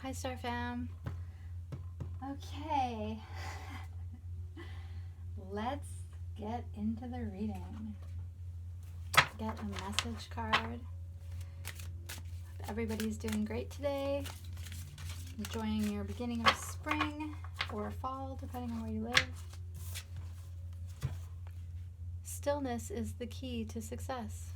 Hi, Star Fam. Okay, let's get into the reading. Get a message card. Everybody's doing great today. Enjoying your beginning of spring or fall, depending on where you live. Stillness is the key to success.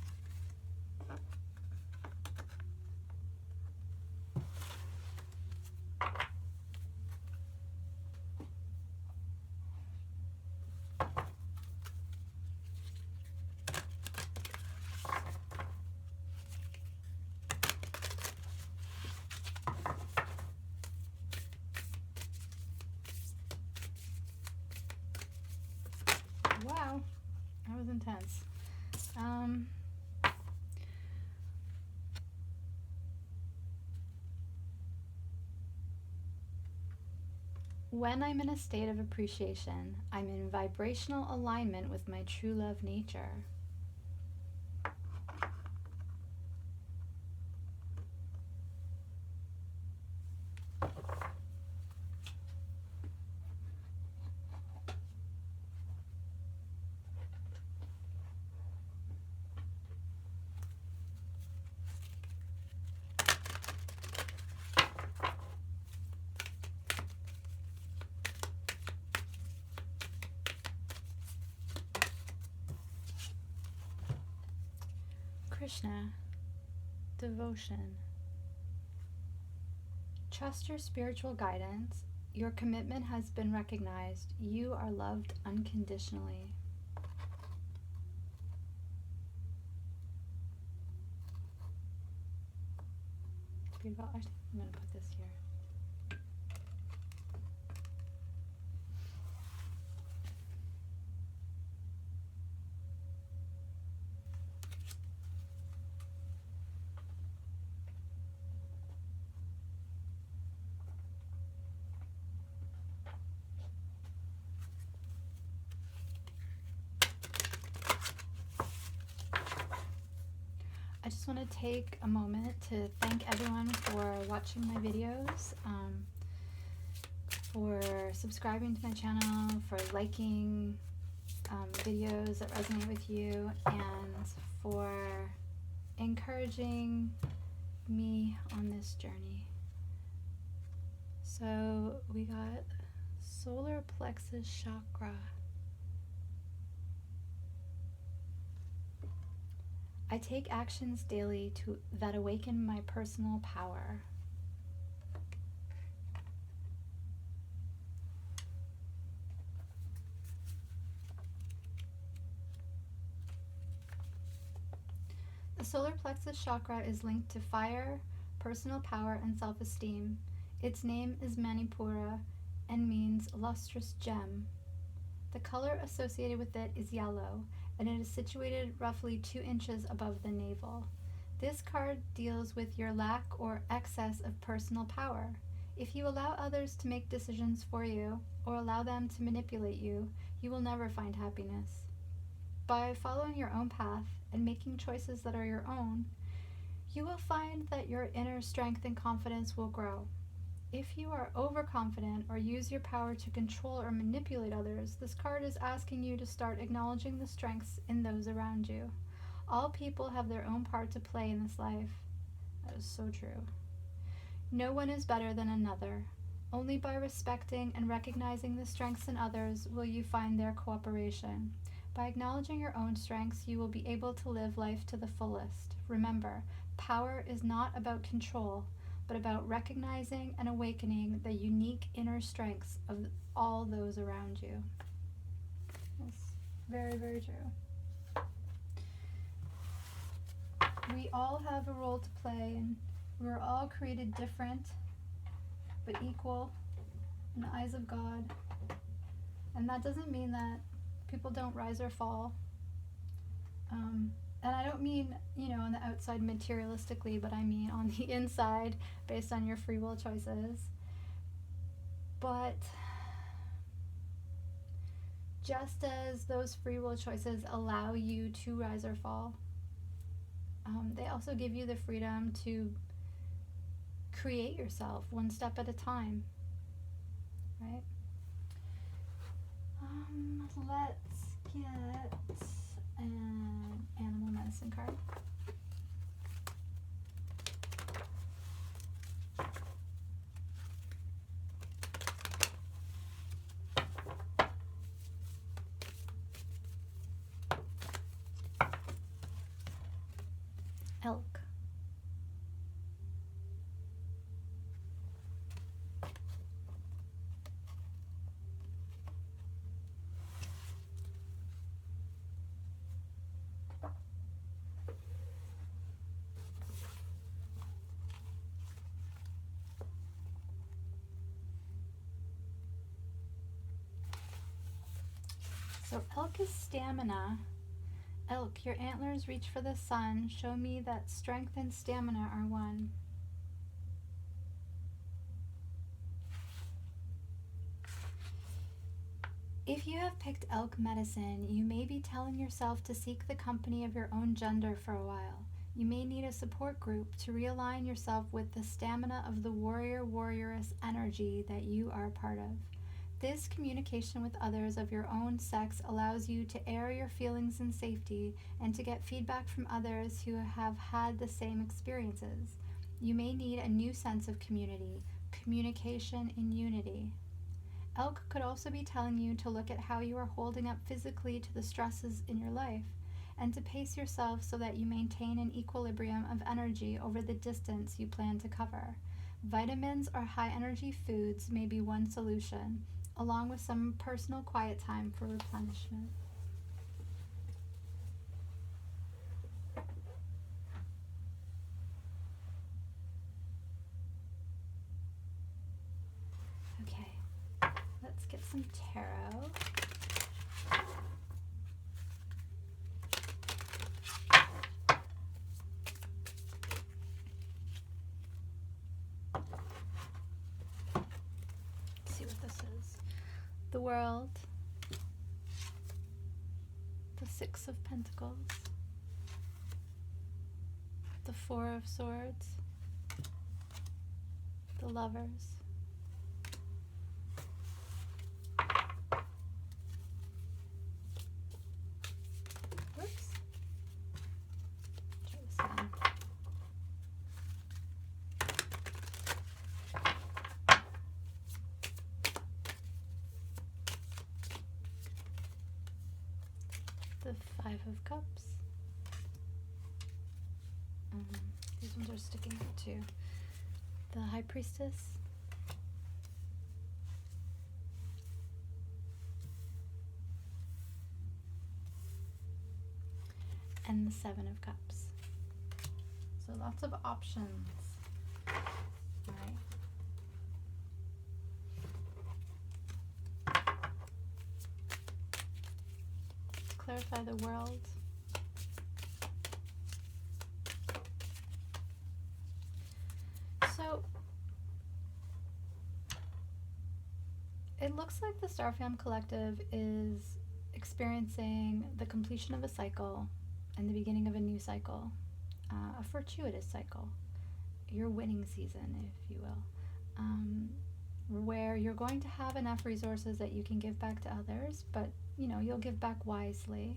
Wow, that was intense. When I'm in a state of appreciation, I'm in vibrational alignment with my true love nature. Krishna, devotion. Trust your spiritual guidance. Your commitment has been recognized. You are loved unconditionally. Beautiful. Actually, I'm going to put this here. I just want to take a moment to thank everyone for watching my videos, for subscribing to my channel, for liking videos that resonate with you, and for encouraging me on this journey. So we got solar plexus chakra. I take actions daily that awaken my personal power. The solar plexus chakra is linked to fire, personal power, and self-esteem. Its name is Manipura and means lustrous gem. The color associated with it is yellow, and it is situated roughly 2 inches above the navel. This card deals with your lack or excess of personal power. If you allow others to make decisions for you or allow them to manipulate you, you will never find happiness. By following your own path and making choices that are your own, you will find that your inner strength and confidence will grow. If you are overconfident or use your power to control or manipulate others, this card is asking you to start acknowledging the strengths in those around you. All people have their own part to play in this life. That is so true. No one is better than another. Only by respecting and recognizing the strengths in others will you find their cooperation. By acknowledging your own strengths, you will be able to live life to the fullest. Remember, power is not about control, but about recognizing and awakening the unique inner strengths of all those around you. That's very, very true. We all have a role to play, and we're all created different, but equal in the eyes of God. And that doesn't mean that people don't rise or fall. And I don't mean, on the outside materialistically, but I mean on the inside based on your free will choices. But just as those free will choices allow you to rise or fall, they also give you the freedom to create yourself one step at a time, right? Let's get an animal medicine card. Elk. So elk is stamina. Elk, your antlers reach for the sun. Show me that strength and stamina are one. If you have picked elk medicine, you may be telling yourself to seek the company of your own gender for a while. You may need a support group to realign yourself with the stamina of the warrioress energy that you are a part of. This communication with others of your own sex allows you to air your feelings in safety and to get feedback from others who have had the same experiences. You may need a new sense of community, communication in unity. Elk could also be telling you to look at how you are holding up physically to the stresses in your life and to pace yourself so that you maintain an equilibrium of energy over the distance you plan to cover. Vitamins or high energy foods may be one solution, along with some personal quiet time for replenishment. Okay, let's get some tarot. Let's see what this is. The World, the Six of Pentacles, the Four of Swords, the Lovers, whoops, try this again. The Five of Cups. These ones are sticking out too. The High Priestess. And the Seven of Cups. So lots of options. All right. Clarify the World. So it looks like the Starfam Collective is experiencing the completion of a cycle and the beginning of a new cycle, a fortuitous cycle, your winning season, if you will, where you're going to have enough resources that you can give back to others, but you'll give back wisely.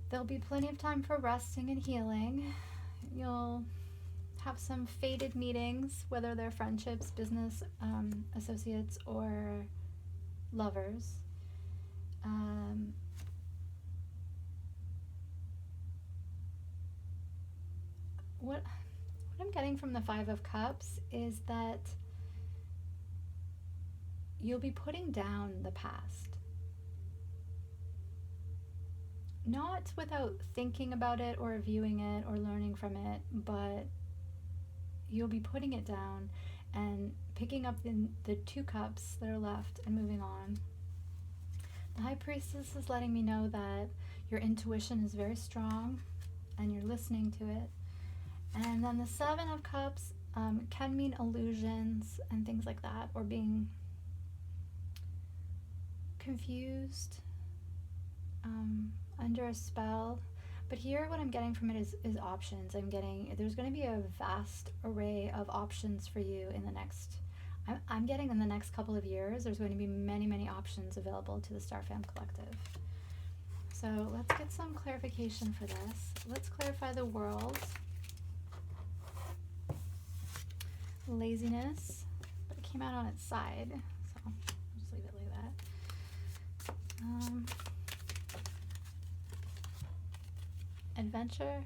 There'll be plenty of time for resting and healing. You'll have some fated meetings, whether they're friendships, business associates, or lovers. What I'm getting from the Five of Cups is that you'll be putting down the past. Not without thinking about it or viewing it or learning from it, but you'll be putting it down and picking up the two cups that are left and moving on. The High Priestess is letting me know that your intuition is very strong and you're listening to it. And then the Seven of Cups can mean illusions and things like that, or being confused, under a spell. But here, what I'm getting from it is options. There's going to be a vast array of options for you in the next, I'm getting in the next couple of years, there's going to be many, many options available to the Star Fam Collective. So let's get some clarification for this. Let's clarify the world. Laziness, but it came out on its side, so I'll just leave it like that. Adventure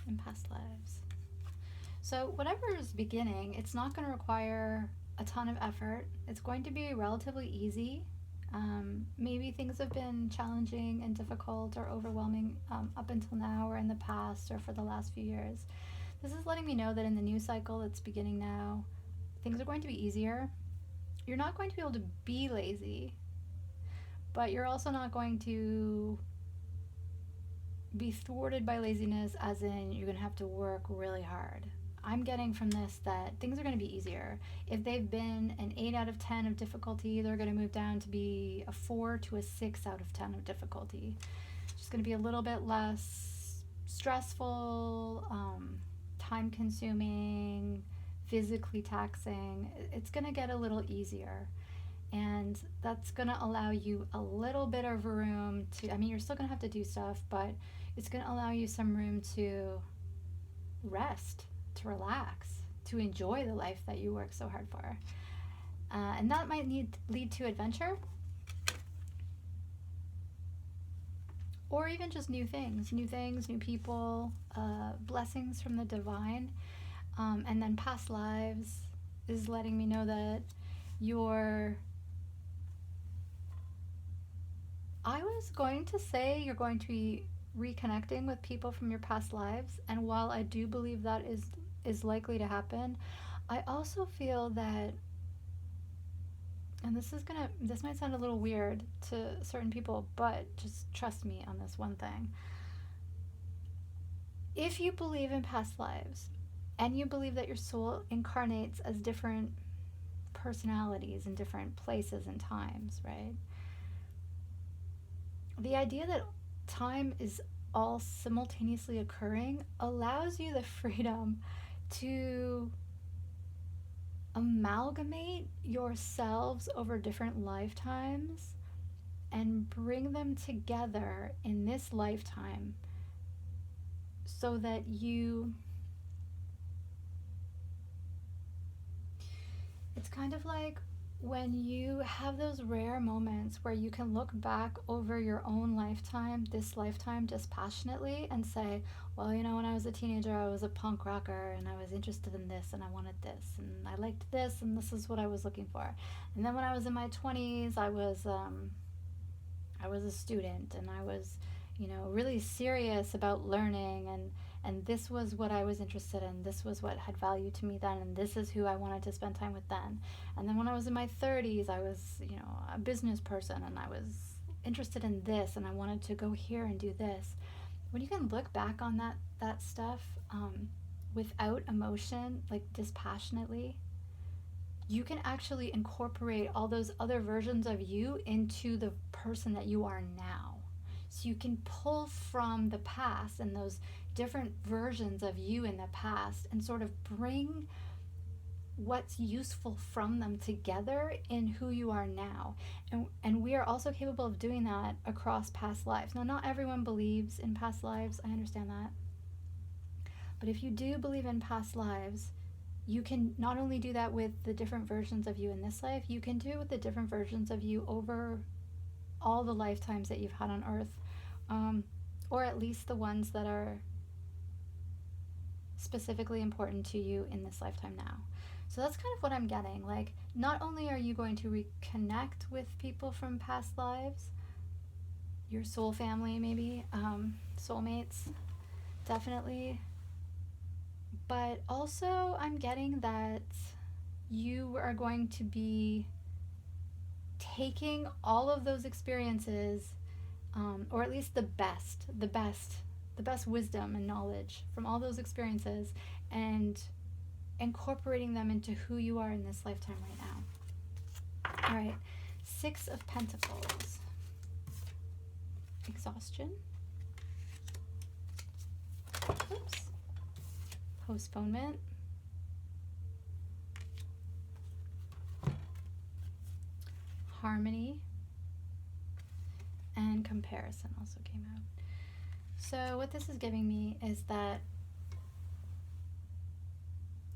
and past lives. So whatever is beginning, it's not going to require a ton of effort. It's going to be relatively easy. Maybe things have been challenging and difficult or overwhelming up until now or in the past or for the last few years. This is letting me know that in the new cycle that's beginning now, things are going to be easier. You're not going to be able to be lazy, but you're also not going to be thwarted by laziness, as in you're going to have to work really hard. I'm getting from this that things are going to be easier. If they've been an 8 out of 10 of difficulty, they're going to move down to be a 4 to a 6 out of 10 of difficulty. It's just going to be a little bit less stressful, time-consuming, physically taxing. It's going to get a little easier. And that's going to allow you a little bit of room to, you're still going to have to do stuff, but it's going to allow you some room to rest, to relax, to enjoy the life that you work so hard for. And that might lead to adventure, or even just new things, new people, blessings from the divine. And then past lives is letting me know that I was going to say you're going to be reconnecting with people from your past lives, and while I do believe that is likely to happen, I also feel that, and this might sound a little weird to certain people, but just trust me on this one thing. If you believe in past lives, and you believe that your soul incarnates as different personalities in different places and times, right? The idea that time is all simultaneously occurring allows you the freedom to amalgamate yourselves over different lifetimes and bring them together in this lifetime so that it's kind of like when you have those rare moments where you can look back over your own lifetime, this lifetime, dispassionately and say, well, when I was a teenager, I was a punk rocker and I was interested in this and I wanted this and I liked this and this is what I was looking for. And then when I was in my 20s, I was a student and I was, really serious about learning and this was what I was interested in. This was what had value to me then, and this is who I wanted to spend time with then. And then when I was in my 30s, I was, a business person, and I was interested in this, and I wanted to go here and do this. When you can look back on that stuff without emotion, like dispassionately, you can actually incorporate all those other versions of you into the person that you are now. So you can pull from the past and those different versions of you in the past and sort of bring what's useful from them together in who you are now. And we are also capable of doing that across past lives. Now, not everyone believes in past lives. I understand that. But if you do believe in past lives, you can not only do that with the different versions of you in this life, you can do it with the different versions of you over all the lifetimes that you've had on Earth, or at least the ones that are specifically important to you in this lifetime now. So that's kind of what I'm getting. Like, not only are you going to reconnect with people from past lives, your soul family maybe, soulmates, definitely, but also I'm getting that you are going to be taking all of those experiences, or at least the best wisdom and knowledge from all those experiences and incorporating them into who you are in this lifetime right now. All right, 6 of Pentacles. Exhaustion, Oops. Postponement. Harmony. And comparison also came out. So what this is giving me is that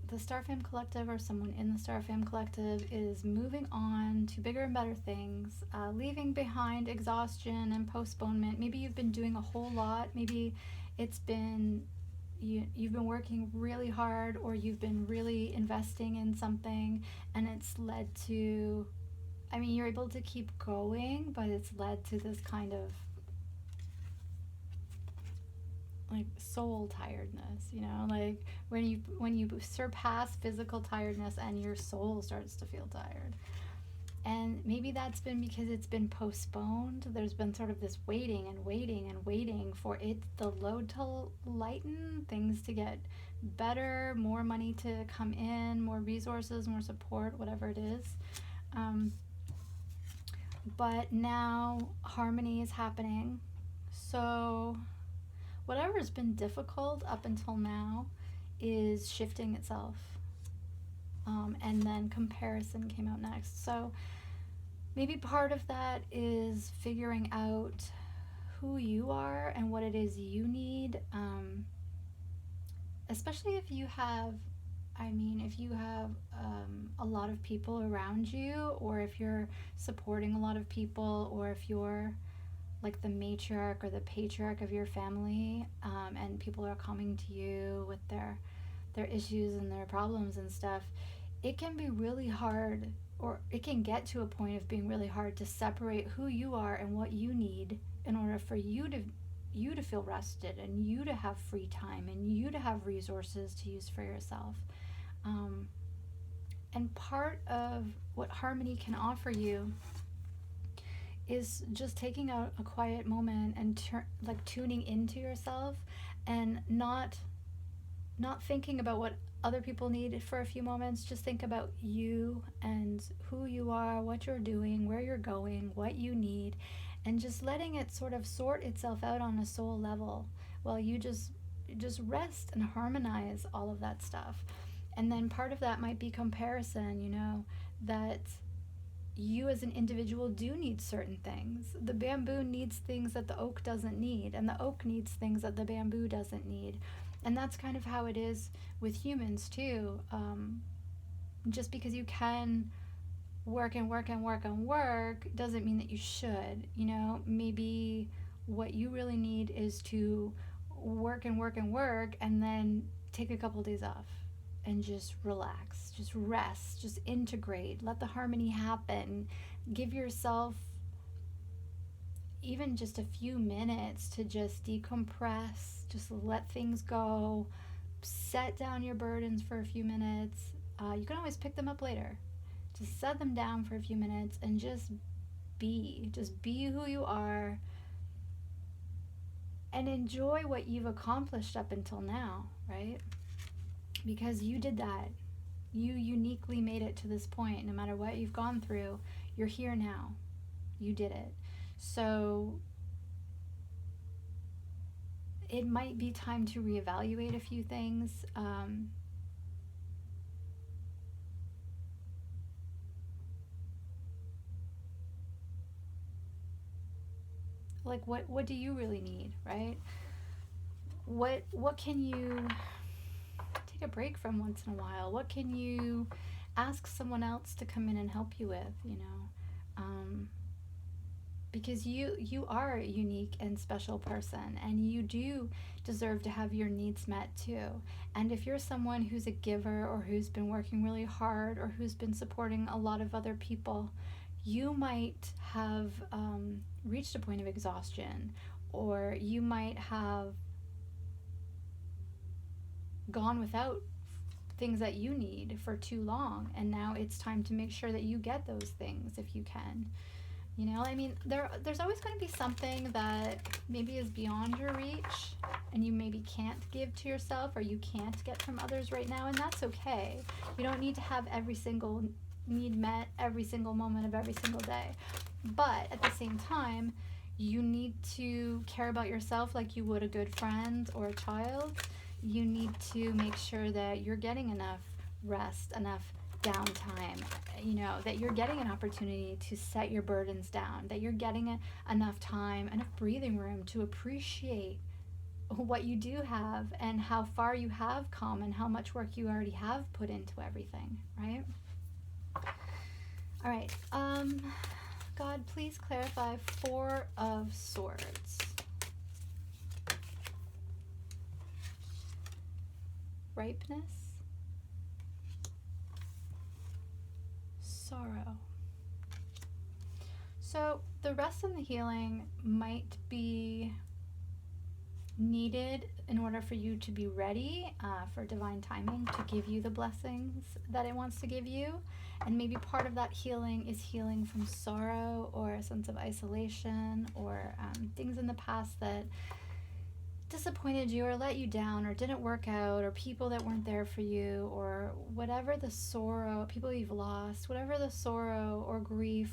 the Star Fam Collective, or someone in the Star Fam Collective, is moving on to bigger and better things, leaving behind exhaustion and postponement. Maybe you've been doing a whole lot. Maybe it's been you've been working really hard, or you've been really investing in something, and it's led to, I mean, you're able to keep going, but it's led to this kind of like soul tiredness, you know, like when you surpass physical tiredness and your soul starts to feel tired. And maybe that's been because it's been postponed. There's been sort of this waiting and waiting and waiting for the load to lighten, things to get better, more money to come in, more resources, more support, whatever it is. But now harmony is happening. So whatever's been difficult up until now is shifting itself. And then comparison came out next. So maybe part of that is figuring out who you are and what it is you need. Especially if you have, a lot of people around you, or if you're supporting a lot of people, or if you're like the matriarch or the patriarch of your family, and people are coming to you with their issues and their problems and stuff, it can be really hard, or it can get to a point of being really hard to separate who you are and what you need in order for you to feel rested, and you to have free time, and you to have resources to use for yourself. And part of what harmony can offer you is just taking a quiet moment and tuning into yourself, and not thinking about what other people need for a few moments. Just think about you and who you are, what you're doing, where you're going, what you need, and just letting it sort of sort itself out on a soul level while you just rest and harmonize all of that stuff. And then part of that might be comparison, you know, that you as an individual do need certain things. The bamboo needs things that the oak doesn't need, and the oak needs things that the bamboo doesn't need. And that's kind of how it is with humans too. Just because you can work and work and work and work doesn't mean that you should. You know, maybe what you really need is to work and work and work, and then take a couple days off and just relax, just rest, just integrate, let the harmony happen. Give yourself even just a few minutes to just decompress, just let things go, set down your burdens for a few minutes. You can always pick them up later. Just set them down for a few minutes and just be who you are, and enjoy what you've accomplished up until now, right? Because you did that. You uniquely made it to this point. No matter what you've gone through, you're here now. You did it. So it might be time to reevaluate a few things. Like what do you really need, right? What can you take a break from once in a while? What can you ask someone else to come in and help you with, you know? Because you are a unique and special person, and you do deserve to have your needs met too. And if you're someone who's a giver, or who's been working really hard, or who's been supporting a lot of other people, you might have reached a point of exhaustion, or you might have gone without things that you need for too long, and now it's time to make sure that you get those things if you can. You know, I mean, there's always going to be something that maybe is beyond your reach, and you maybe can't give to yourself, or you can't get from others right now, and that's okay. You don't need to have every single need met every single moment of every single day. But at the same time, You need to care about yourself like you would a good friend or a child. You need to make sure that you're getting enough rest, enough downtime, that you're getting an opportunity to set your burdens down, that you're getting enough time, enough breathing room to appreciate what you do have and how far you have come and how much work you already have put into everything, right? All right. God, please clarify Four of Swords. Ripeness. Sorrow. So the rest and the healing might be needed in order for you to be ready for divine timing to give you the blessings that it wants to give you. And maybe part of that healing is healing from sorrow or a sense of isolation or things in the past that disappointed you or let you down or didn't work out, or people that weren't there for you, or whatever the sorrow, people you've lost, whatever the sorrow or grief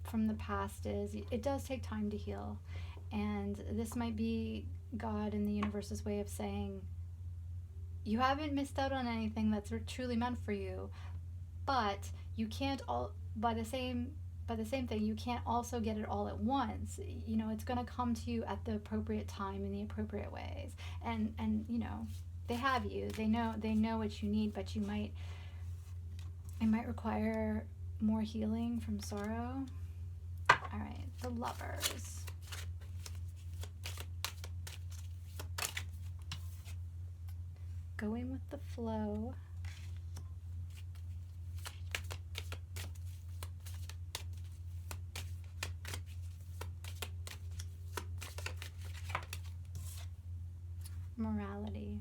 from the past is. It does take time to heal. And this might be God and the universe's way of saying, you haven't missed out on anything that's truly meant for you, but you can't by the same thing, you can't also get it all at once. It's going to come to you at the appropriate time in the appropriate ways. And they have you. They know what you need, but it might require more healing from sorrow. All right, the Lovers. Going with the flow. Morality.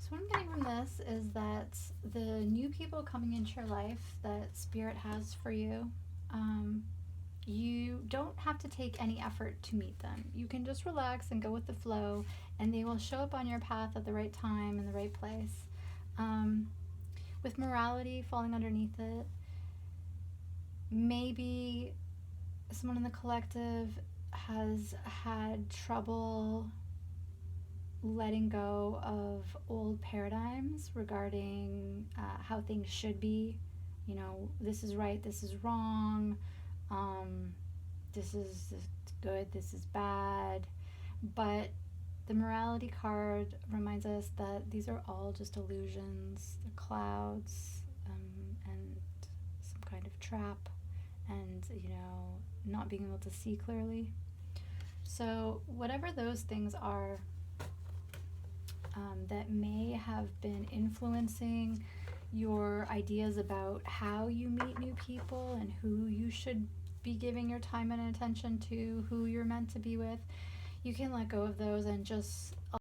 So what I'm getting from this is that the new people coming into your life that Spirit has for you, you don't have to take any effort to meet them. You can just relax and go with the flow, and they will show up on your path at the right time in the right place. With morality falling underneath it, maybe someone in the collective has had trouble letting go of old paradigms regarding how things should be. This is right, this is wrong, this is good, this is bad. But the morality card reminds us that these are all just illusions. They're clouds, and some kind of trap, and not being able to see clearly. So whatever those things are that may have been influencing your ideas about how you meet new people and who you should be giving your time and attention to, who you're meant to be with, you can let go of those and just